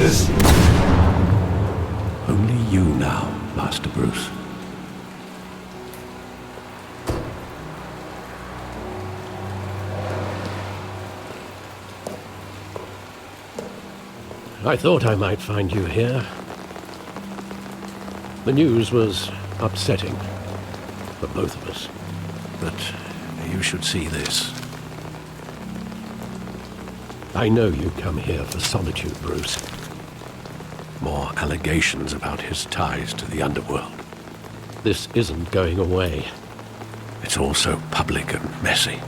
this? Only you now, Master Bruce. I thought I might find you here. The news was upsetting for both of us. But you should see this. I know you come here for solitude, Bruce. More allegations about his ties to the underworld. This isn't going away. It's all so public and messy.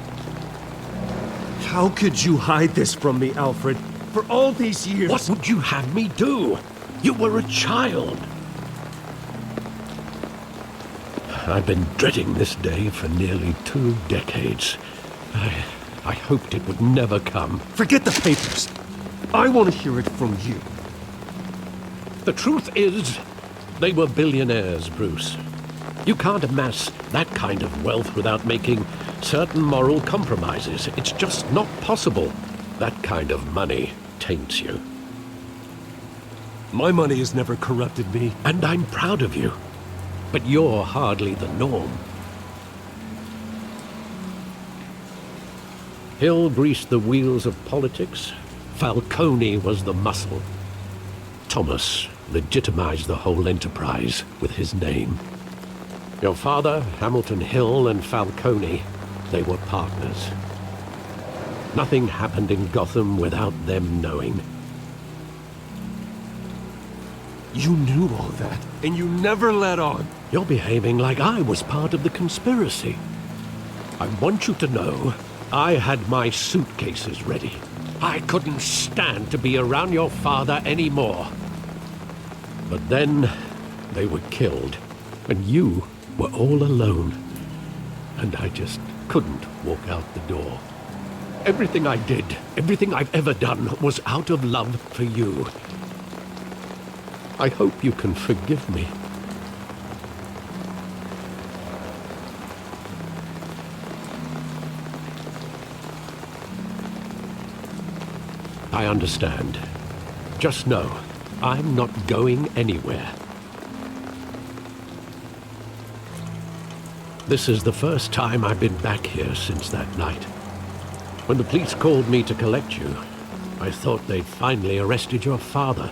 How could you hide this from me, Alfred? For all these years... What would you have me do? You were a child. I've been dreading this day for nearly 2 decades. I hoped it would never come. Forget the papers. I want to hear it from you. The truth is, they were billionaires, Bruce. You can't amass that kind of wealth without making certain moral compromises. It's just not possible. That kind of money taints you. My money has never corrupted me. And I'm proud of you. But you're hardly the norm. Hill greased the wheels of politics. Falcone was the muscle. Thomas legitimized the whole enterprise with his name. Your father, Hamilton Hill, and Falcone, they were partners. Nothing happened in Gotham without them knowing. You knew all that, and you never let on. You're behaving like I was part of the conspiracy. I want you to know, I had my suitcases ready. I couldn't stand to be around your father anymore. But then, they were killed, and you were all alone. And I just couldn't walk out the door. Everything I did, everything I've ever done, was out of love for you. I hope you can forgive me. I understand. Just know, I'm not going anywhere. This is the first time I've been back here since that night. When the police called me to collect you, I thought they'd finally arrested your father.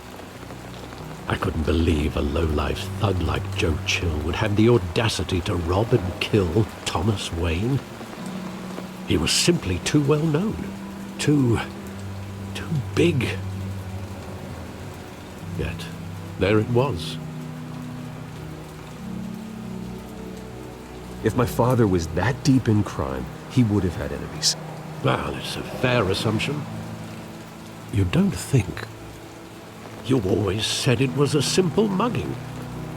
I couldn't believe a low-life thug like Joe Chill would have the audacity to rob and kill Thomas Wayne. He was simply too well known. Too big. Yet, there it was. If my father was that deep in crime, he would have had enemies. Well, it's a fair assumption. You don't think. You always said it was a simple mugging.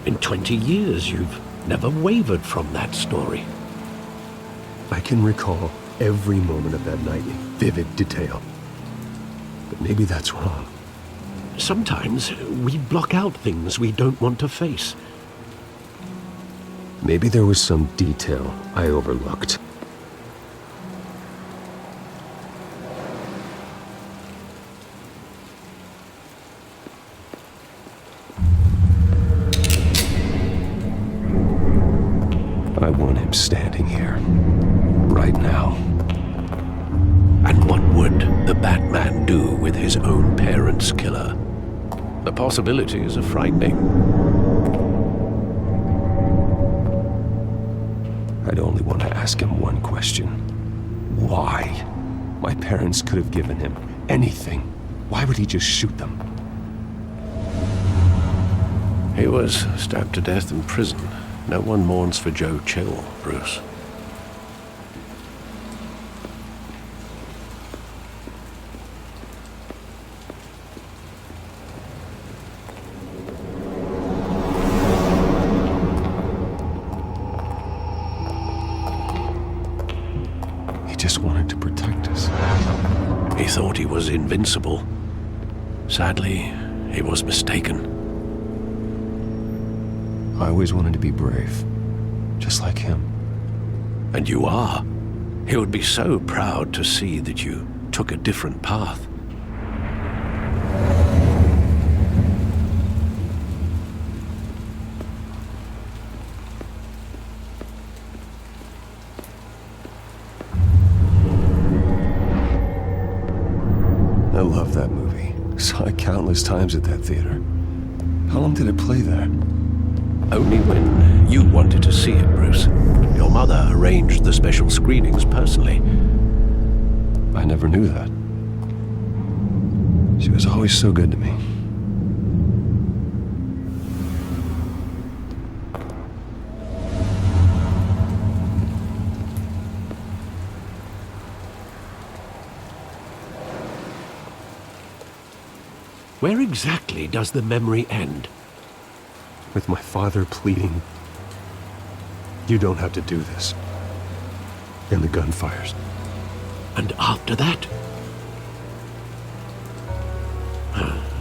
In 20 years, you've never wavered from that story. I can recall every moment of that night in vivid detail. But maybe that's wrong. Sometimes we block out things we don't want to face. Maybe there was some detail I overlooked. I want him standing here, right now. And what would the Batman do with his own parents' killer? The possibilities are frightening. I'd only want to ask him one question. Why? My parents could have given him anything. Why would he just shoot them? He was stabbed to death in prison. No one mourns for Joe Chill, Bruce. He just wanted to protect us. He thought he was invincible. Sadly, he was mistaken. I always wanted to be brave, just like him. And you are. He would be so proud to see that you took a different path. love that movie. Saw it countless times at that theater. How long did it play there? Only when you wanted to see it, Bruce. Your mother arranged the special screenings personally. I never knew that. She was always so good to me. Where exactly does the memory end? With my father pleading, "You don't have to do this." And the gun fires. And after that?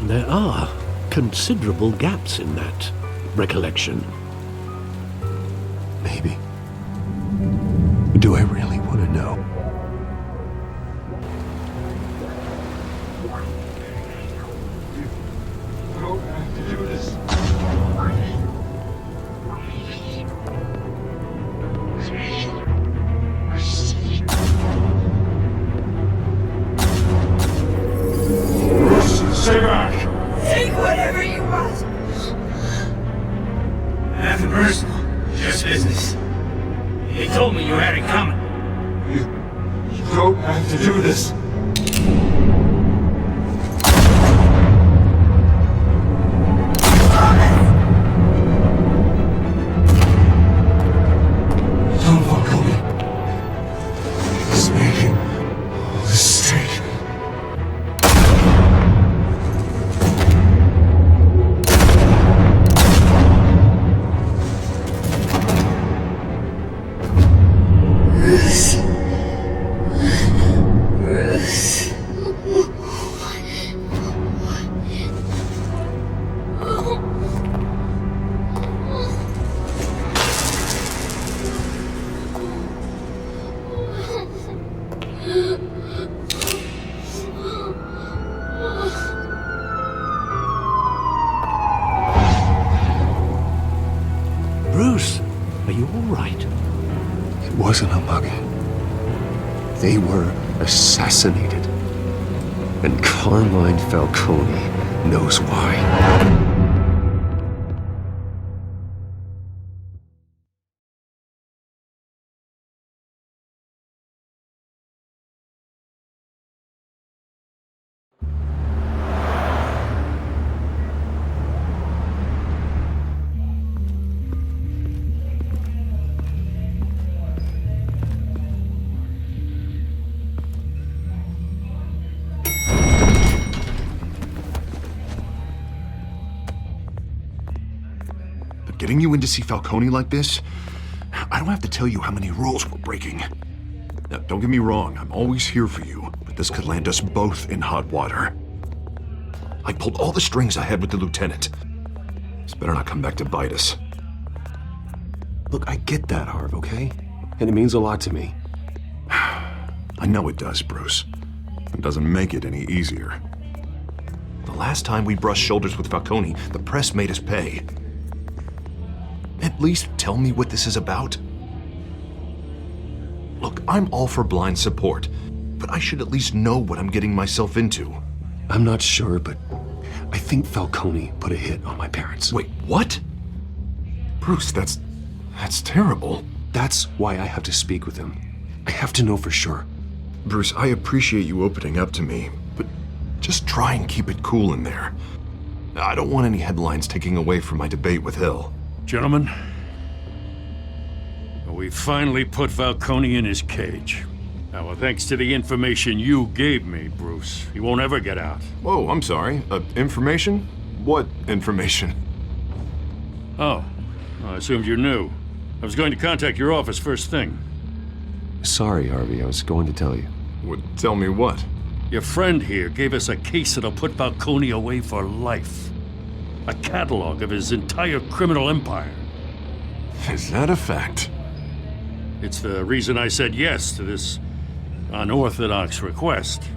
There are considerable gaps in that recollection. Maybe. Do I really want to know? Stay back! Take whatever you want. Nothing personal, just business. He told me you had it coming. You don't have to do this. Don't follow me. He's making a mistake. Bruce, are you all right? It wasn't a mug. They were assassinated. And Carmine Falcone knows why. Getting you in to see Falcone like this, I don't have to tell you how many rules we're breaking. Now, don't get me wrong, I'm always here for you, but this could land us both in hot water. I pulled all the strings I had with the lieutenant. This better not come back to bite us. Look, I get that, Harv, okay? And it means a lot to me. I know it does, Bruce. It doesn't make it any easier. The last time we brushed shoulders with Falcone, the press made us pay. At least tell me what this is about. Look, I'm all for blind support, but I should at least know what I'm getting myself into. I'm not sure, but I think Falcone put a hit on my parents. Wait, what? Bruce, that's terrible. That's why I have to speak with him. I have to know for sure. Bruce, I appreciate you opening up to me, but just try and keep it cool in there. I don't want any headlines taking away from my debate with Hill. Gentlemen, we finally put Falcone in his cage. Now, well, thanks to the information you gave me, Bruce, he won't ever get out. Whoa, I'm sorry. Information? What information? Oh, I assumed you knew. I was going to contact your office first thing. Sorry, Harvey, I was going to tell you. Tell me what? Your friend here gave us a case that'll put Falcone away for life. A catalog of his entire criminal empire. Is that a fact? It's the reason I said yes to this unorthodox request.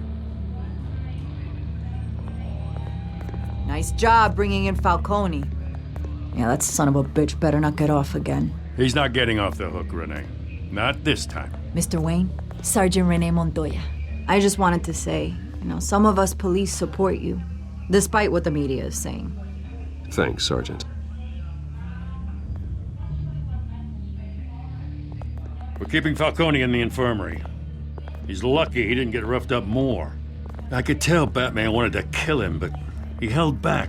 Nice job bringing in Falcone. Yeah, that son of a bitch better not get off again. He's not getting off the hook, Renee. Not this time. Mr. Wayne, Sergeant Renee Montoya. I just wanted to say, You know, some of us police support you, despite what the media is saying. Thanks, Sergeant. We're keeping Falcone in the infirmary. He's lucky he didn't get roughed up more. I could tell Batman wanted to kill him, but he held back.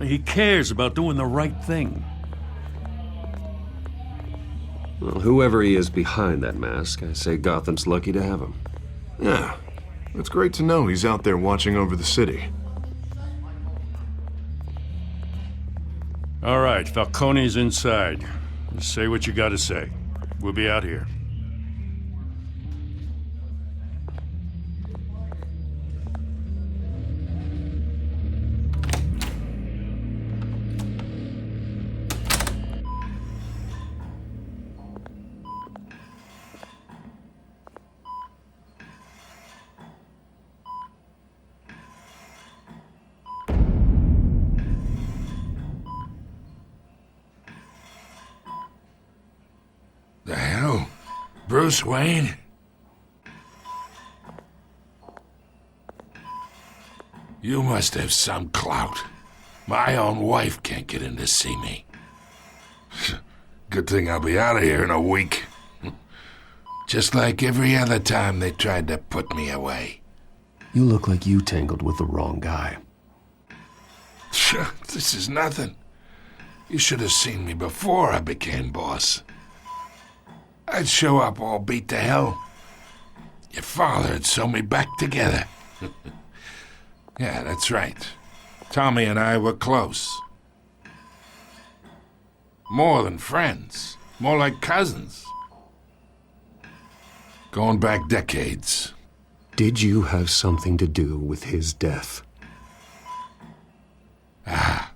He cares about doing the right thing. Well, whoever he is behind that mask, I say Gotham's lucky to have him. Yeah, it's great to know he's out there watching over the city. All right, Falcone's inside. Just say what you gotta say. We'll be out here. The hell? Bruce Wayne? You must have some clout. My own wife can't get in to see me. Good thing I'll be out of here in a week. Just like every other time they tried to put me away. You look like you tangled with the wrong guy. This is nothing. You should have seen me before I became boss. I'd show up all beat to hell. Your father'd sew me back together. Yeah, that's right. Tommy and I were close. More than friends. More like cousins. Going back decades. Did you have something to do with his death? Ah,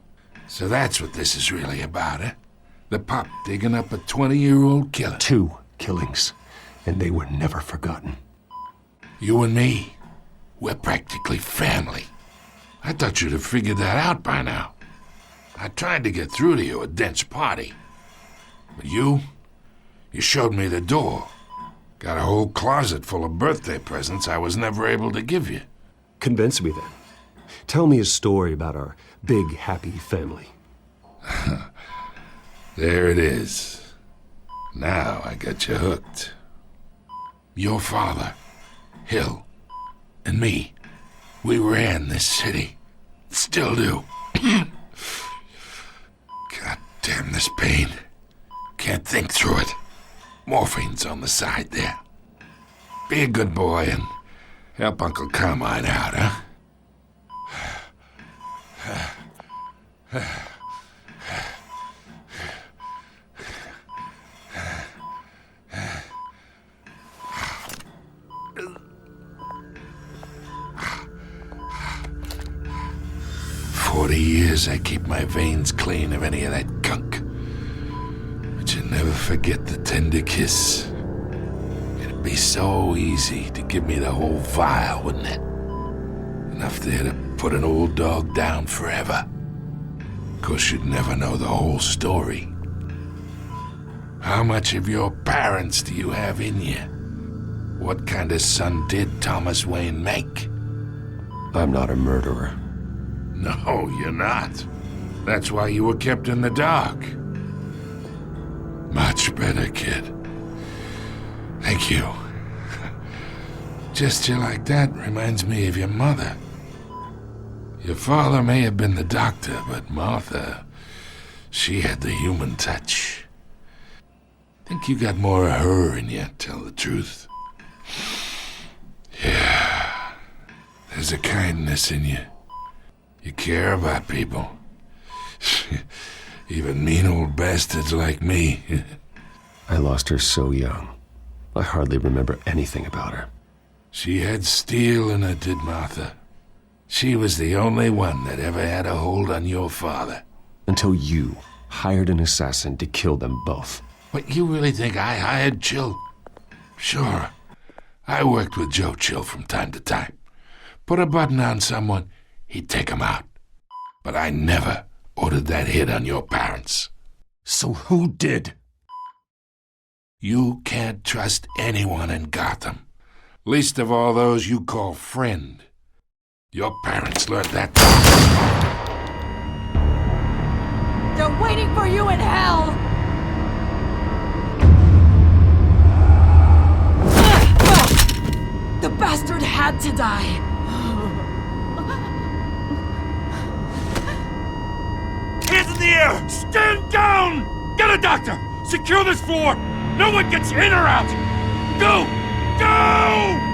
so that's what this is really about, eh? The pup digging up a 20-year-old killer. 2 killings, and they were never forgotten. You and me, we're practically family. I thought you'd have figured that out by now. I tried to get through to you at Dent's party. But you showed me the door. Got a whole closet full of birthday presents I was never able to give you. Convince me then. Tell me a story about our big, happy family. There it is. Now I got you hooked. Your father, Hill, and me, we ran this city. Still do. God damn this pain. Can't think through it. Morphine's on the side there. Be a good boy and help Uncle Carmine out, huh? 40 years I keep my veins clean of any of that gunk. But you never forget the tender kiss. It'd be so easy to give me the whole vial, wouldn't it? Enough there to put an old dog down forever. Of course, you'd never know the whole story. How much of your parents do you have in you? What kind of son did Thomas Wayne make? I'm not a murderer. No, you're not. That's why you were kept in the dark. Much better, kid. Thank you. Gesture like that reminds me of your mother. Your father may have been the doctor, but Martha, she had the human touch. Think you got more of her in you, tell the truth. Yeah, there's a kindness in you. You care about people. Even mean old bastards like me. I lost her so young. I hardly remember anything about her. She had steel in her, did Martha. She was the only one that ever had a hold on your father. Until you hired an assassin to kill them both. What, you really think I hired Chill? Sure. I worked with Joe Chill from time to time. Put a button on someone, he'd take him out. But I never ordered that hit on your parents. So who did? You can't trust anyone in Gotham. Least of all those you call friend. Your parents learned that. They're waiting for you in hell! The bastard had to die. Hands in the air! Stand down! Get a doctor! Secure this floor! No one gets in or out! Go! Go!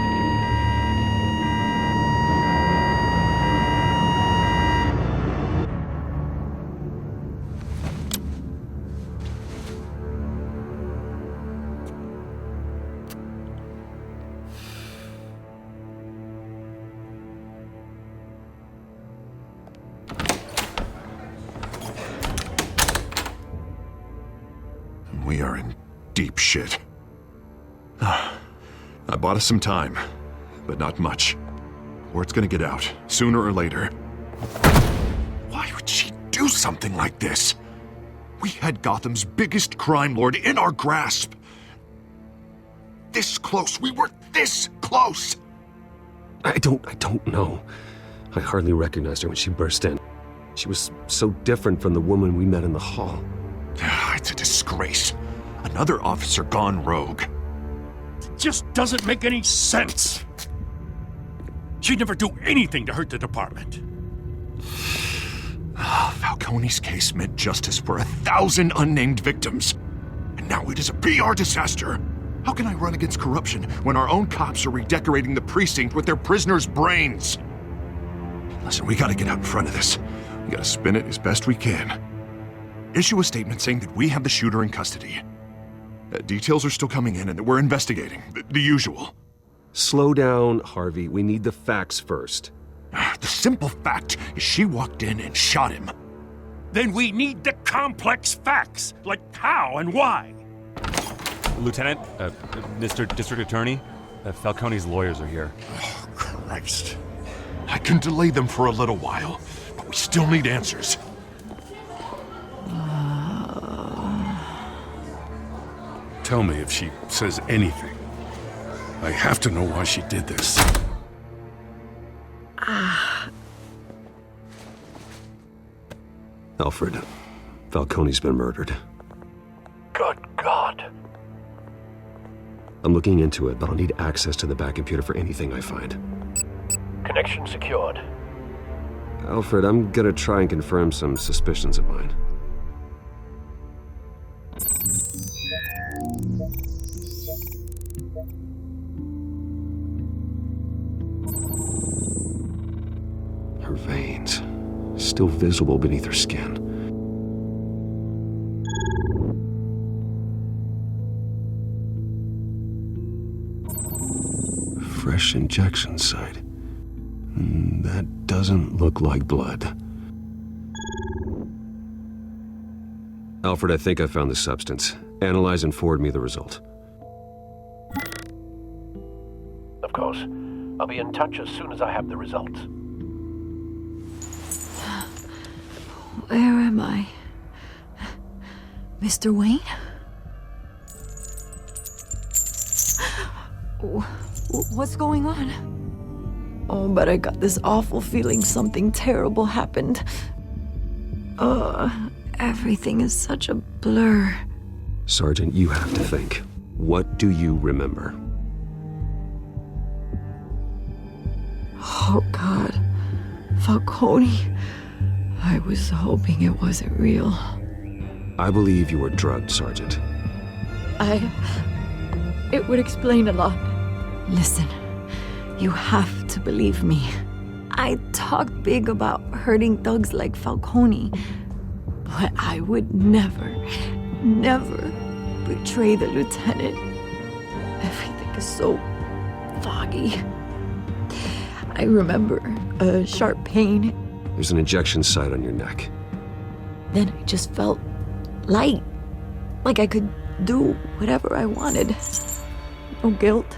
We are in deep shit. I bought us some time, but not much. Word's gonna get out, sooner or later. Why would she do something like this? We had Gotham's biggest crime lord in our grasp. This close, we were this close! I don't know. I hardly recognized her when she burst in. She was so different from the woman we met in the hall. It's a disgrace. Another officer gone rogue. It just doesn't make any sense. She'd never do anything to hurt the department. Falcone's case meant justice for 1,000 unnamed victims. And now it is a PR disaster. How can I run against corruption when our own cops are redecorating the precinct with their prisoners' brains? Listen, we gotta get out in front of this. We gotta spin it as best we can. Issue a statement saying that we have the shooter in custody. Details are still coming in and that we're investigating. The usual. Slow down, Harvey. We need the facts first. The simple fact is she walked in and shot him. Then we need the complex facts, like how and why. Lieutenant, Mr. District Attorney, Falcone's lawyers are here. Oh, Christ. I can delay them for a little while, but we still need answers. Tell me if she says anything. I have to know why she did this. Alfred, Falcone's been murdered. Good God. I'm looking into it, but I'll need access to the back computer for anything I find. Connection secured. Alfred, I'm gonna try and confirm some suspicions of mine. Her veins, still visible beneath her skin. Fresh injection site. That doesn't look like blood. Alfred, I think I found the substance. Analyze and forward me the result. Of course. I'll be in touch as soon as I have the results. Where am I? Mr. Wayne? What's going on? Oh, but I got this awful feeling something terrible happened. Everything is such a blur. Sergeant, you have to think. What do you remember? Oh, God. Falcone. I was hoping it wasn't real. I believe you were drugged, Sergeant. It would explain a lot. Listen, you have to believe me. I talked big about hurting thugs like Falcone, but I would never betray the lieutenant. Everything is so foggy. I remember a sharp pain. There's an injection site on your neck. Then I just felt light, like I could do whatever I wanted. No guilt,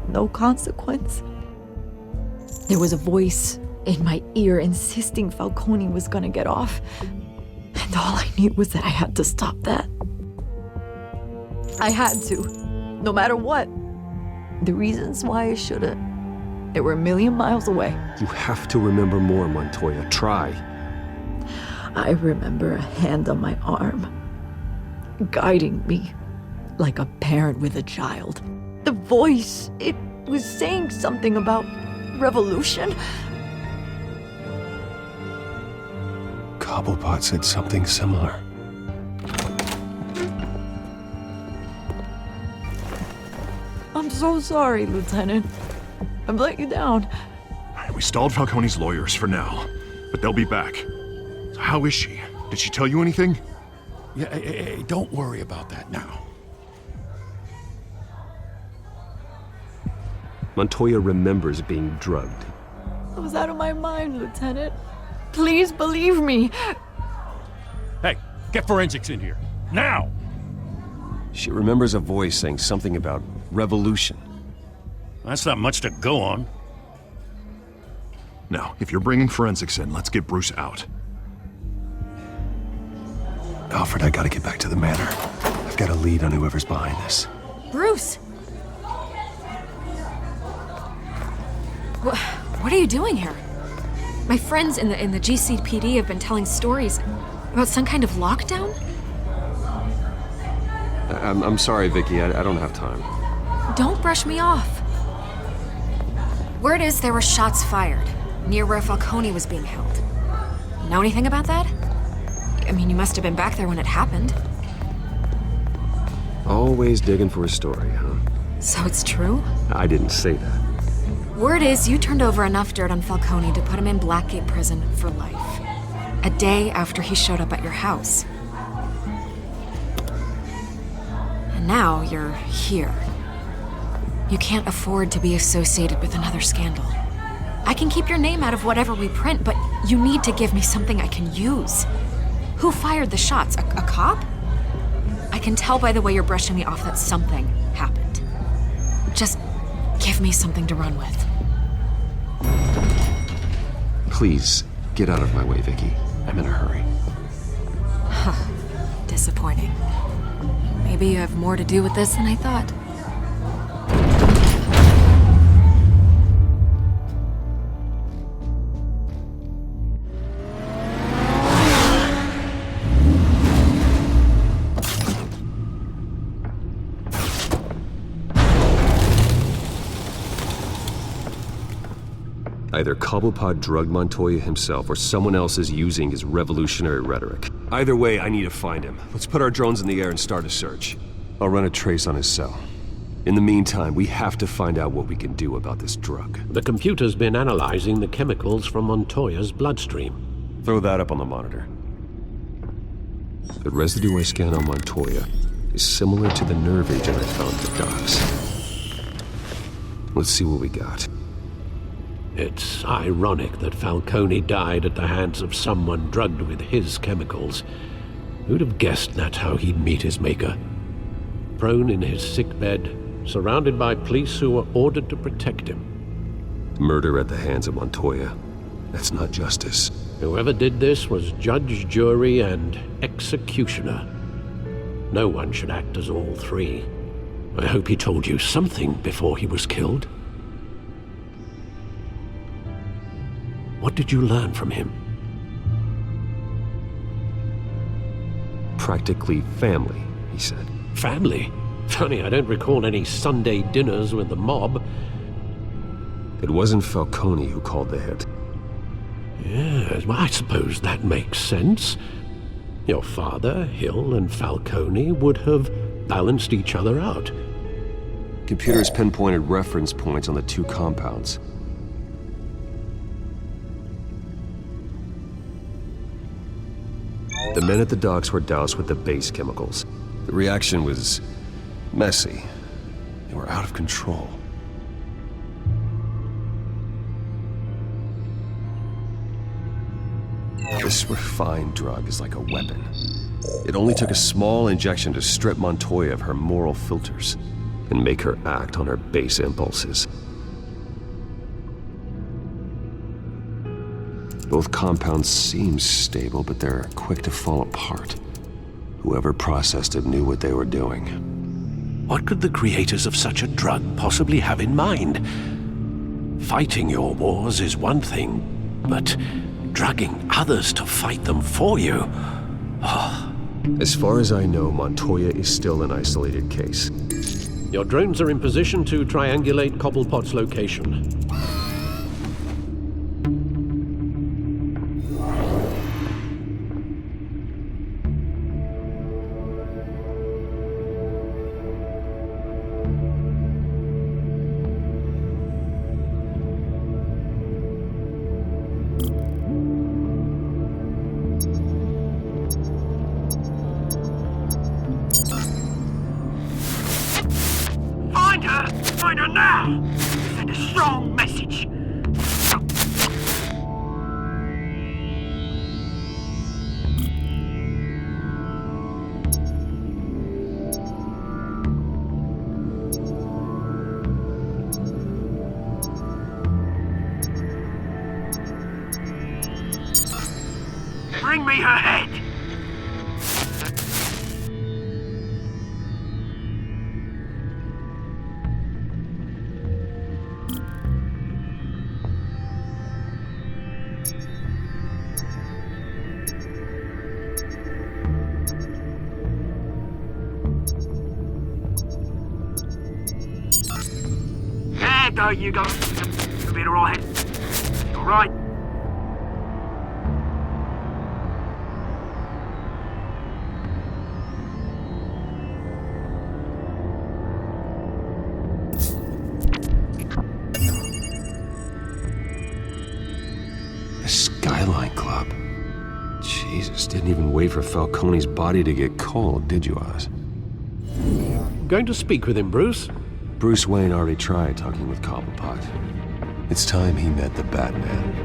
no consequence. There was a voice in my ear insisting Falcone was gonna get off, and all I knew was that I had to stop that. I had to, no matter what. The reasons why I should've, They were a million miles away. You have to remember more, Montoya. Try. I remember a hand on my arm, guiding me like a parent with a child. The voice, it was saying something about revolution. Cobblepot said something similar. I'm so sorry, Lieutenant. I've let you down. We stalled Falcone's lawyers for now, but they'll be back. So how is she? Did she tell you anything? Yeah, hey, don't worry about that now. Montoya remembers being drugged. I was out of my mind, Lieutenant. Please believe me. Hey, get forensics in here. Now! She remembers a voice saying something about revolution. That's not much to go on. Now, if you're bringing forensics in, let's get Bruce out. Alfred, I gotta get back to the manor. I've got a lead on whoever's behind this. Bruce! What are you doing here? My friends in the GCPD have been telling stories about some kind of lockdown? I'm sorry, Vicky. I don't have time. Don't brush me off. Word is there were shots fired near where Falcone was being held. Know anything about that? I mean, you must have been back there when it happened. Always digging for a story, huh? So it's true? I didn't say that. Word is you turned over enough dirt on Falcone to put him in Blackgate Prison for life. A day after he showed up at your house. And now you're here. You can't afford to be associated with another scandal. I can keep your name out of whatever we print, but you need to give me something I can use. Who fired the shots? A cop? I can tell by the way you're brushing me off that something happened. Just give me something to run with. Please, get out of my way, Vicky. I'm in a hurry. Disappointing. Maybe you have more to do with this than I thought. Either Cobblepot drugged Montoya himself or someone else is using his revolutionary rhetoric. Either way, I need to find him. Let's put our drones in the air and start a search. I'll run a trace on his cell. In the meantime, we have to find out what we can do about this drug. The computer's been analyzing the chemicals from Montoya's bloodstream. Throw that up on the monitor. The residue I scan on Montoya is similar to the nerve agent I found at the docks. Let's see what we got. It's ironic that Falcone died at the hands of someone drugged with his chemicals. Who'd have guessed that's how he'd meet his maker? Prone in his sickbed, surrounded by police who were ordered to protect him. Murder at the hands of Montoya. That's not justice. Whoever did this was judge, jury, and executioner. No one should act as all three. I hope he told you something before he was killed. What did you learn from him? Practically family, he said. Family? Funny, I don't recall any Sunday dinners with the mob. It wasn't Falcone who called the hit. Yes, well, I suppose that makes sense. Your father, Hill, and Falcone would have balanced each other out. Computers pinpointed reference points on the two compounds. The men at the docks were doused with the base chemicals. The reaction was messy. They were out of control. This refined drug is like a weapon. It only took a small injection to strip Montoya of her moral filters and make her act on her base impulses. Both compounds seem stable, but they're quick to fall apart. Whoever processed it knew what they were doing. What could the creators of such a drug possibly have in mind? Fighting your wars is one thing, but dragging others to fight them for you... As far as I know, Montoya is still an isolated case. Your drones are in position to triangulate Cobblepot's location. Find her now! Send a strong message. Bring me her head! There you go. You'll be alright. Alright. The Skyline Club. Jesus, didn't even wait for Falcone's body to get cold, did you, Oz? Going to speak with him, Bruce? Bruce Wayne already tried talking with Cobblepot. It's time he met the Batman.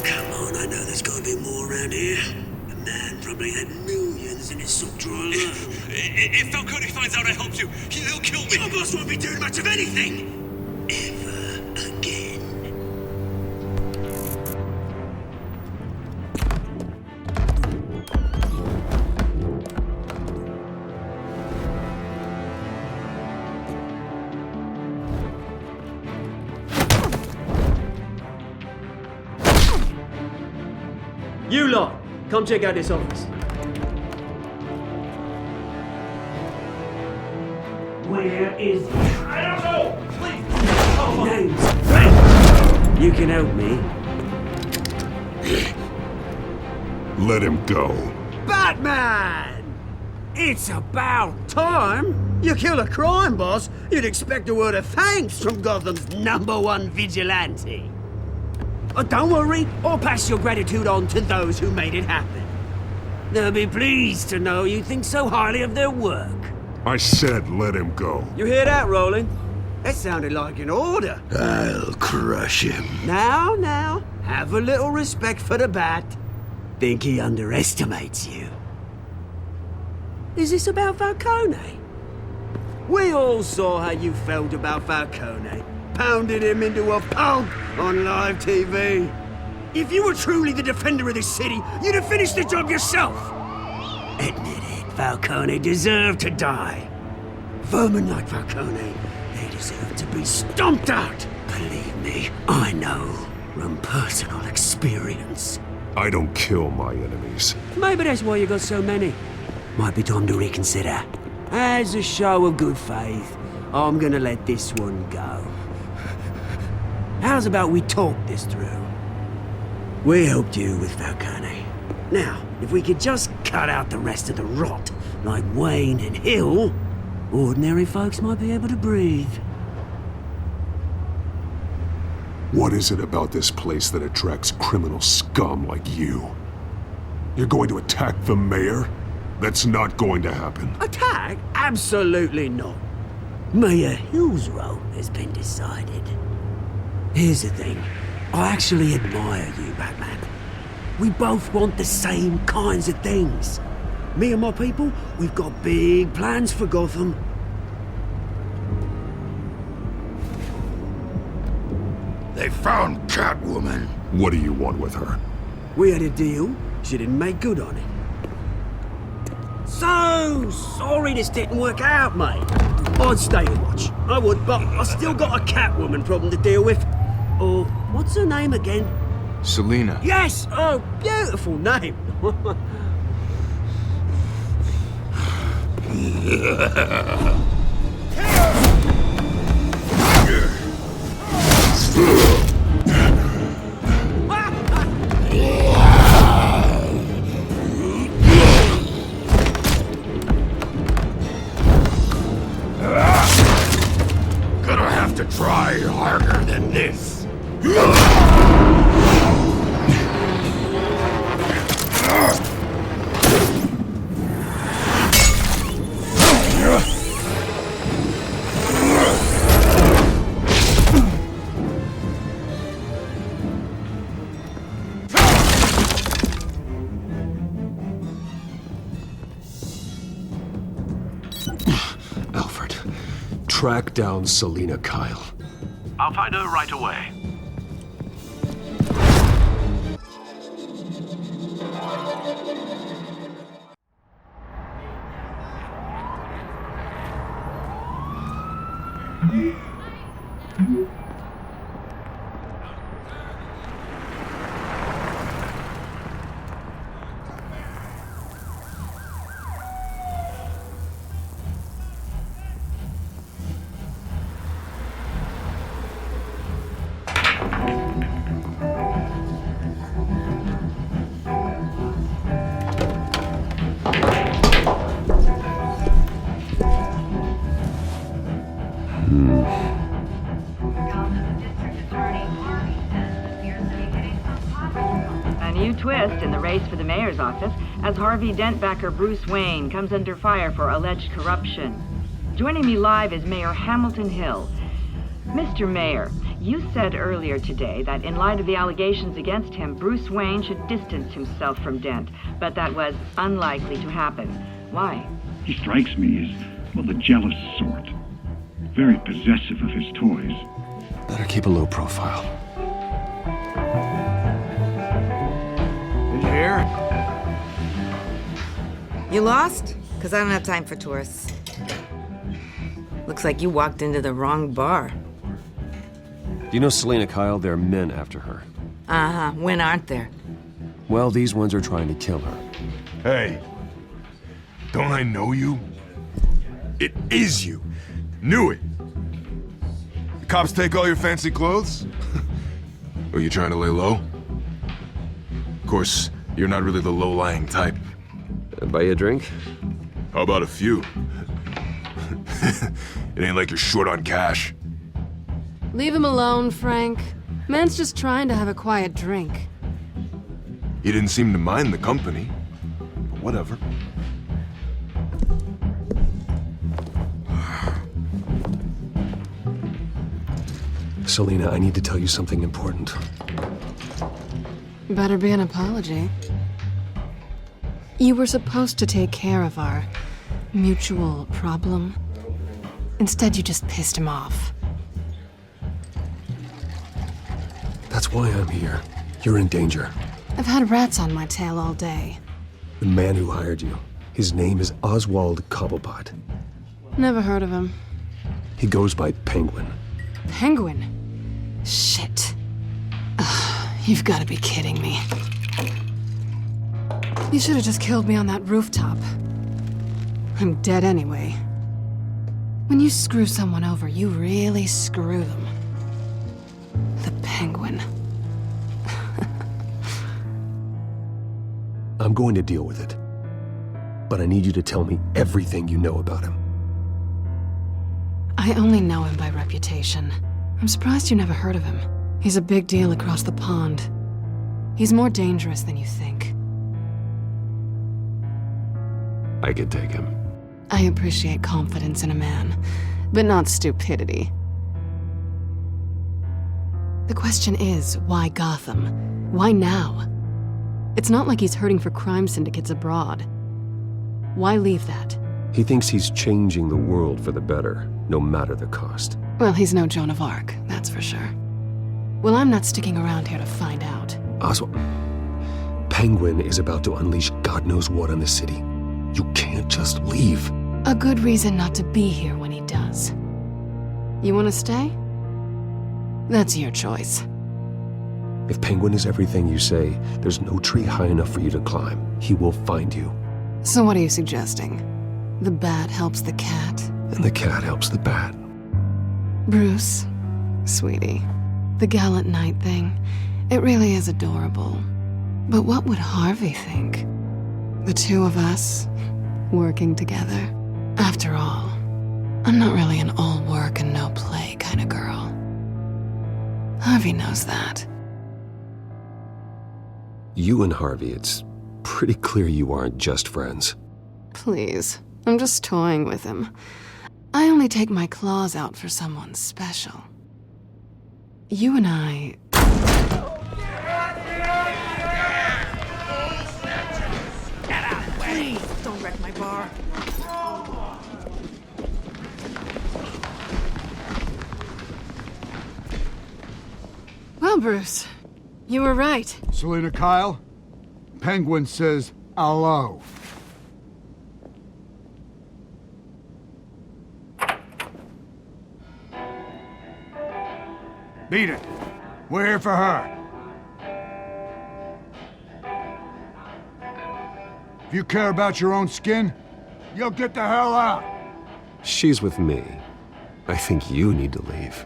Come on, I know there's gotta be more around here. The man probably had millions in his sock drawer alone. If Falcone finds out I helped you, he'll kill me. Your boss won't be doing much of anything! Ever again. You lot, come check out this office. Where is he? I don't know! Please! Names. You can help me. Let him go. Batman! It's about time! You kill a crime boss, you'd expect a word of thanks from Gotham's #1 vigilante. Oh, don't worry, I'll pass your gratitude on to those who made it happen. They'll be pleased to know you think so highly of their work. I said let him go. You hear that, Roland? That sounded like an order. I'll crush him. Now, have a little respect for the Bat. Think he underestimates you. Is this about Falcone? We all saw how you felt about Falcone. Pounded him into a pulp on live TV. If you were truly the defender of this city, you'd have finished the job yourself. Admit it, Falcone deserved to die. Vermin like Falcone, they deserve to be stomped out. Believe me, I know from personal experience. I don't kill my enemies. Maybe that's why you got so many. Might be time to reconsider. As a show of good faith, I'm gonna let this one go. How's about we talk this through? We helped you with Falcone. Now, if we could just cut out the rest of the rot, like Wayne and Hill, ordinary folks might be able to breathe. What is it about this place that attracts criminal scum like you? You're going to attack the mayor? That's not going to happen. Attack? Absolutely not. Mayor Hill's role has been decided. Here's the thing. I actually admire you, Batman. We both want the same kinds of things. Me and my people, we've got big plans for Gotham. found Catwoman. What do you want with her? We had a deal. She didn't make good on it. So sorry this didn't work out, mate. I'd stay and watch. I would, but I still got a Catwoman problem to deal with. Oh, what's her name again? Selina. Yes! Oh, beautiful name. Gonna have to try harder than this. Alfred, track down Selina Kyle. I'll find her right away. A new twist in the race for the mayor's office as Harvey Dent backer Bruce Wayne comes under fire for alleged corruption. Joining me live is Mayor Hamilton Hill. Mr. Mayor, you said earlier today that in light of the allegations against him, Bruce Wayne should distance himself from Dent, but that was unlikely to happen. Why? He strikes me as, well, the jealous sort. Very possessive of his toys. Better keep a low profile. In here? You lost? Because I don't have time for tourists. Looks like you walked into the wrong bar. Do you know Selina Kyle? There are men after her. Uh-huh. When aren't there? Well, these ones are trying to kill her. Hey, don't I know you? It is you. Knew it. The cops take all your fancy clothes? Are you trying to lay low? Of course, you're not really the low-lying type. Buy you a drink? How about a few? It ain't like you're short on cash. Leave him alone, Frank. Man's just trying to have a quiet drink. He didn't seem to mind the company. But whatever. Selina, I need to tell you something important. Better be an apology. You were supposed to take care of our mutual problem. Instead, you just pissed him off. That's why I'm here. You're in danger. I've had rats on my tail all day. The man who hired you, his name is Oswald Cobblepot. Never heard of him. He goes by Penguin. Penguin? Shit. Ugh, you've got to be kidding me. You should have just killed me on that rooftop. I'm dead anyway. When you screw someone over, you really screw them. The Penguin. I'm going to deal with it. But I need you to tell me everything you know about him. I only know him by reputation. I'm surprised you never heard of him. He's a big deal across the pond. He's more dangerous than you think. I could take him. I appreciate confidence in a man, but not stupidity. The question is, why Gotham? Why now? It's not like he's hurting for crime syndicates abroad. Why leave that? He thinks he's changing the world for the better, no matter the cost. Well, he's no Joan of Arc, that's for sure. Well, I'm not sticking around here to find out. Oswald, Penguin is about to unleash God knows what on the city. You can't just leave. A good reason not to be here when he does. You want to stay? That's your choice. If Penguin is everything you say, there's no tree high enough for you to climb. He will find you. So what are you suggesting? The bat helps the cat? And the cat helps the bat. Bruce, sweetie, the gallant knight thing, it really is adorable. But what would Harvey think? The two of us, working together. After all, I'm not really an all work and no play kind of girl. Harvey knows that. You and Harvey, it's pretty clear you aren't just friends. Please, I'm just toying with him. I only take my claws out for someone special. You and I... Get out of the way! Please, don't wreck my bar. Well, Bruce, you were right. Selina Kyle, Penguin says hello. Beat it. We're here for her. If you care about your own skin, you'll get the hell out. She's with me. I think you need to leave.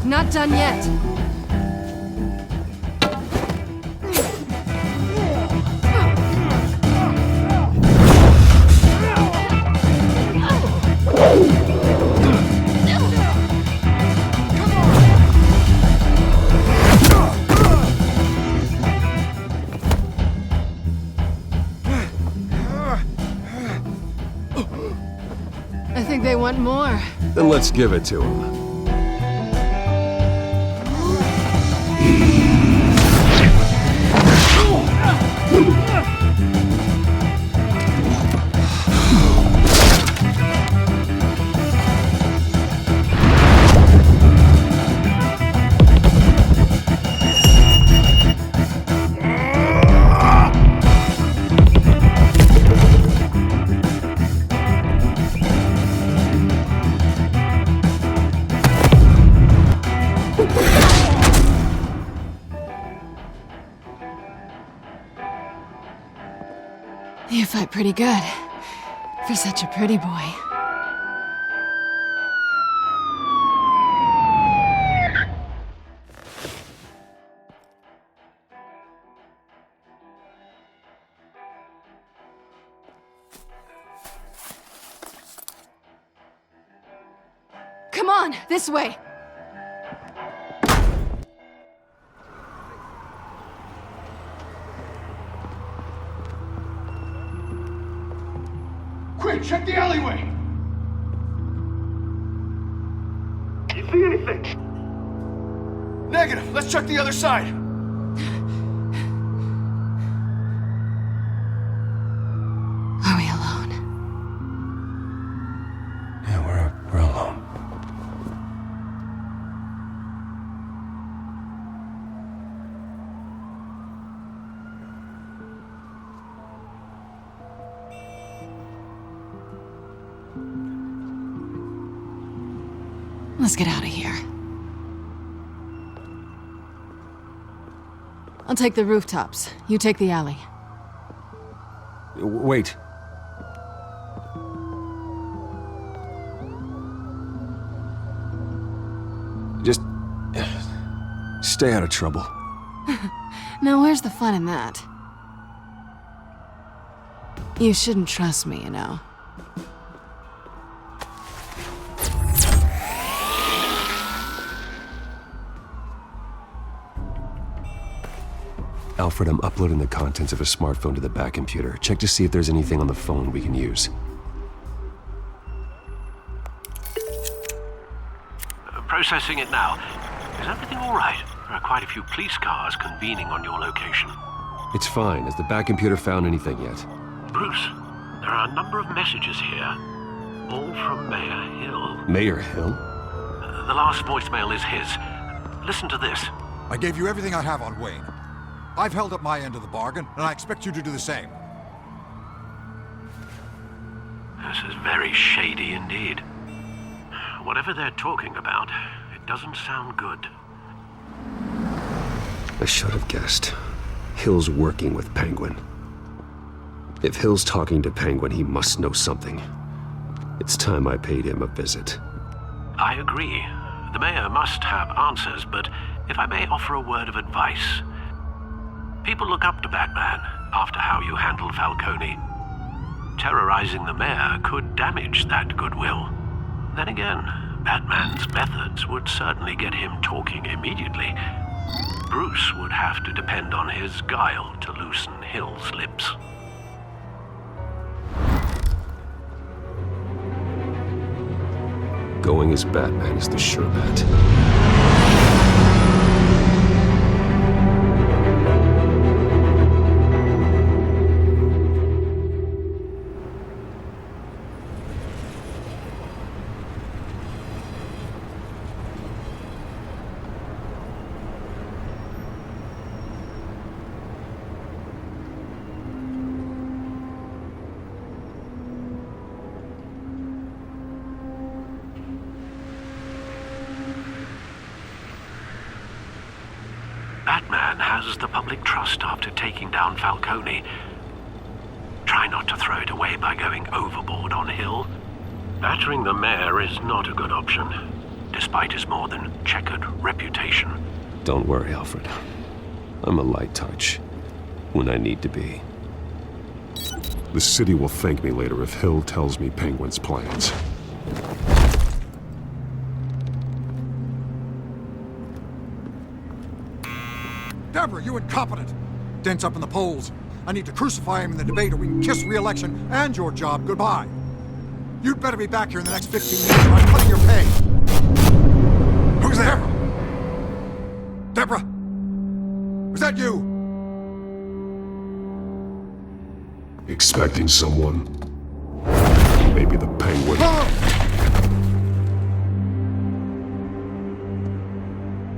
Not done yet. I think they want more. Then let's give it to him. You fight pretty good. For such a pretty boy. Come on, this way. Quick, check the alleyway! You see anything? Negative. Let's check the other side. Are we alone? Yeah, we're alone. Let's get out of here. I'll take the rooftops. You take the alley. Wait. Just stay out of trouble. Now, where's the fun in that? You shouldn't trust me, you know. Alfred, I'm uploading the contents of a smartphone to the back computer. Check to see if there's anything on the phone we can use. Processing it now. Is everything all right? There are quite a few police cars convening on your location. It's fine. Has the back computer found anything yet? Bruce, there are a number of messages here. All from Mayor Hill. Mayor Hill? The last voicemail is his. Listen to this. I gave you everything I have on Wayne. I've held up my end of the bargain, and I expect you to do the same. This is very shady indeed. Whatever they're talking about, it doesn't sound good. I should have guessed. Hill's working with Penguin. If Hill's talking to Penguin, he must know something. It's time I paid him a visit. I agree. The mayor must have answers, but if I may offer a word of advice. People look up to Batman after how you handled Falcone. Terrorizing the mayor could damage that goodwill. Then again, Batman's methods would certainly get him talking immediately. Bruce would have to depend on his guile to loosen Hill's lips. Going as Batman is the sure bet. Batman has the public trust after taking down Falcone. Try not to throw it away by going overboard on Hill. Battering the mayor is not a good option, despite his more than checkered reputation. Don't worry, Alfred. I'm a light touch when I need to be. The city will thank me later if Hill tells me Penguin's plans. Deborah, you incompetent! Dent's up in the polls. I need to crucify him in the debate or we can kiss re-election and your job goodbye. You'd better be back here in the next 15 minutes or I'm cutting your pay. Who's there? Deborah? Was that you? Expecting someone? Maybe the Penguin.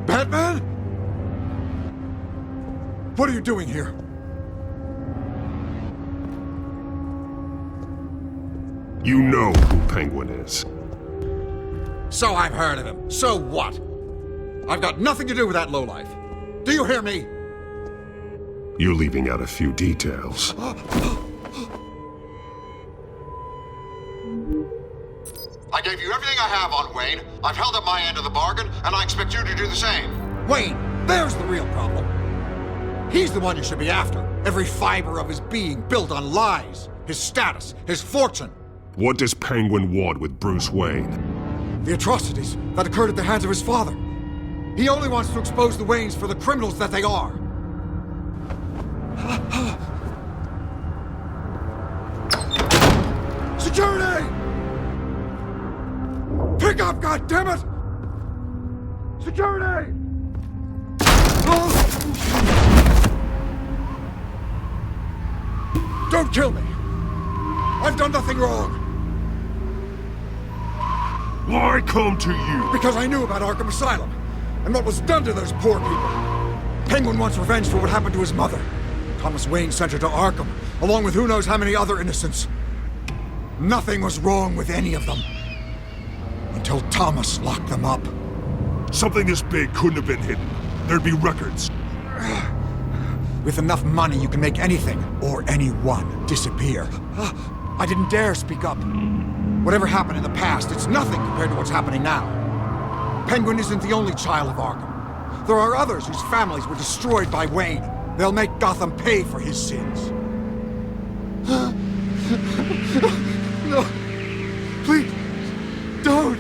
Batman? What are you doing here? You know who Penguin is. So I've heard of him. So what? I've got nothing to do with that lowlife. Do you hear me? You're leaving out a few details. I gave you everything I have on Wayne. I've held up my end of the bargain, and I expect you to do the same. Wayne, there's the real problem. He's the one you should be after. Every fiber of his being built on lies. His status, his fortune. What does Penguin want with Bruce Wayne? The atrocities that occurred at the hands of his father. He only wants to expose the Waynes for the criminals that they are. Security! Pick up, goddammit! Security! Don't kill me! I've done nothing wrong! Why come to you? Because I knew about Arkham Asylum, and what was done to those poor people. Penguin wants revenge for what happened to his mother. Thomas Wayne sent her to Arkham, along with who knows how many other innocents. Nothing was wrong with any of them. Until Thomas locked them up. Something this big couldn't have been hidden. There'd be records. With enough money, you can make anything, or anyone, disappear. I didn't dare speak up. Whatever happened in the past, it's nothing compared to what's happening now. Penguin isn't the only child of Arkham. There are others whose families were destroyed by Wayne. They'll make Gotham pay for his sins. No. Please. Don't.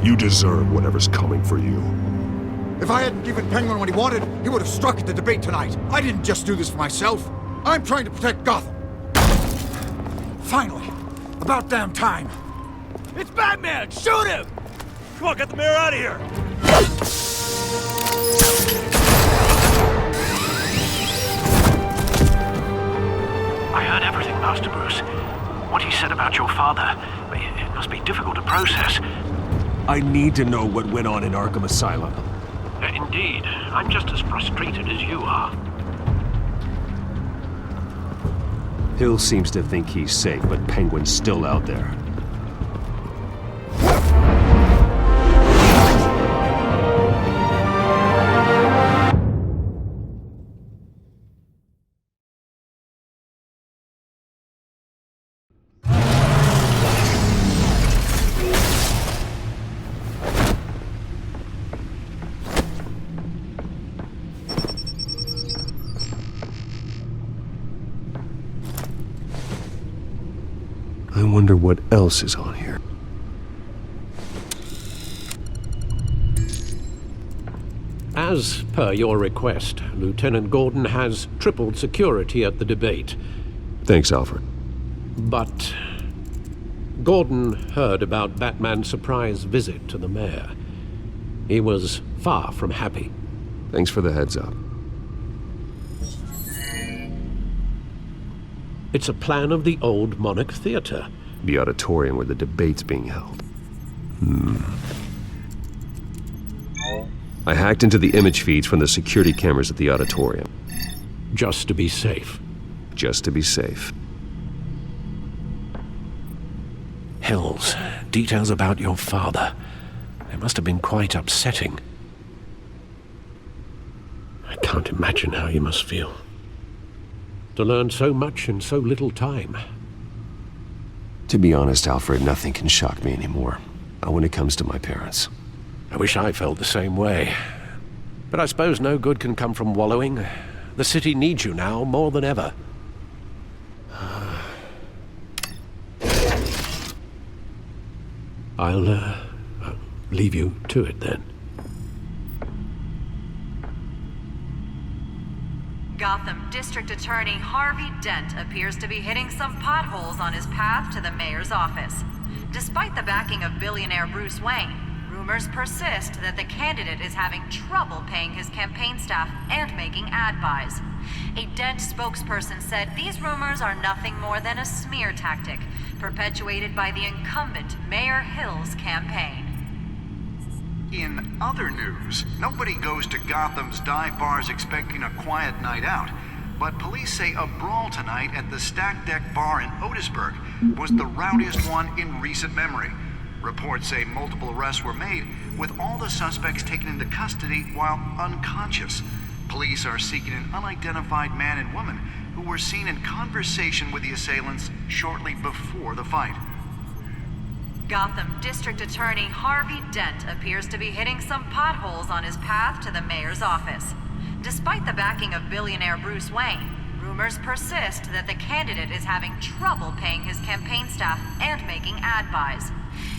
You deserve whatever's coming for you. If I hadn't given Penguin what he wanted, he would have struck at the debate tonight. I didn't just do this for myself. I'm trying to protect Gotham. Finally. About damn time. It's Batman! Shoot him! Come on, get the mayor out of here! I heard everything, Master Bruce. What he said about your father, it must be difficult to process. I need to know what went on in Arkham Asylum. Indeed. I'm just as frustrated as you are. Hill seems to think he's safe, but Penguin's still out there. I wonder what else is on here. As per your request, Lieutenant Gordon has tripled security at the debate. Thanks, Alfred. But Gordon heard about Batman's surprise visit to the mayor. He was far from happy. Thanks for the heads up. It's a plan of the old Monarch Theater. The auditorium where the debate's being held. I hacked into the image feeds from the security cameras at the auditorium. Just to be safe. Just to be safe. Hills, details about your father. They must have been quite upsetting. I can't imagine how you must feel. To learn so much in so little time. To be honest, Alfred, nothing can shock me anymore. Not when it comes to my parents. I wish I felt the same way. But I suppose no good can come from wallowing. The city needs you now more than ever. I'll leave you to it then. Gotham District Attorney Harvey Dent appears to be hitting some potholes on his path to the mayor's office. Despite the backing of billionaire Bruce Wayne, rumors persist that the candidate is having trouble paying his campaign staff and making ad buys. A Dent spokesperson said these rumors are nothing more than a smear tactic, perpetuated by the incumbent Mayor Hill's campaign. In other news, nobody goes to Gotham's dive bars expecting a quiet night out, but police say a brawl tonight at the Stack Deck Bar in Otisburg was the rowdiest one in recent memory. Reports say multiple arrests were made, with all the suspects taken into custody while unconscious. Police are seeking an unidentified man and woman who were seen in conversation with the assailants shortly before the fight. Gotham District Attorney Harvey Dent appears to be hitting some potholes on his path to the mayor's office. Despite the backing of billionaire Bruce Wayne, rumors persist that the candidate is having trouble paying his campaign staff and making ad buys.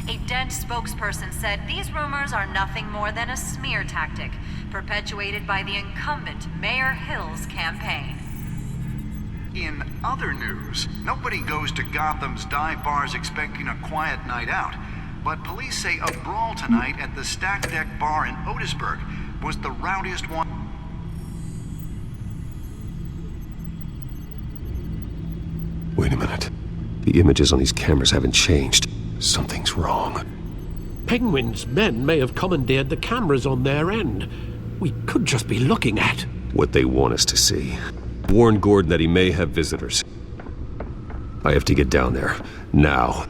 A Dent spokesperson said these rumors are nothing more than a smear tactic, perpetuated by the incumbent Mayor Hill's campaign. In other news, nobody goes to Gotham's dive bars expecting a quiet night out, but police say a brawl tonight at the Stack Deck Bar in Otisburg was the rowdiest one. Wait a minute. The images on these cameras haven't changed. Something's wrong. Penguin's men may have commandeered the cameras on their end. We could just be looking at what they want us to see. Warn Gordon that he may have visitors. I have to get down there. Now.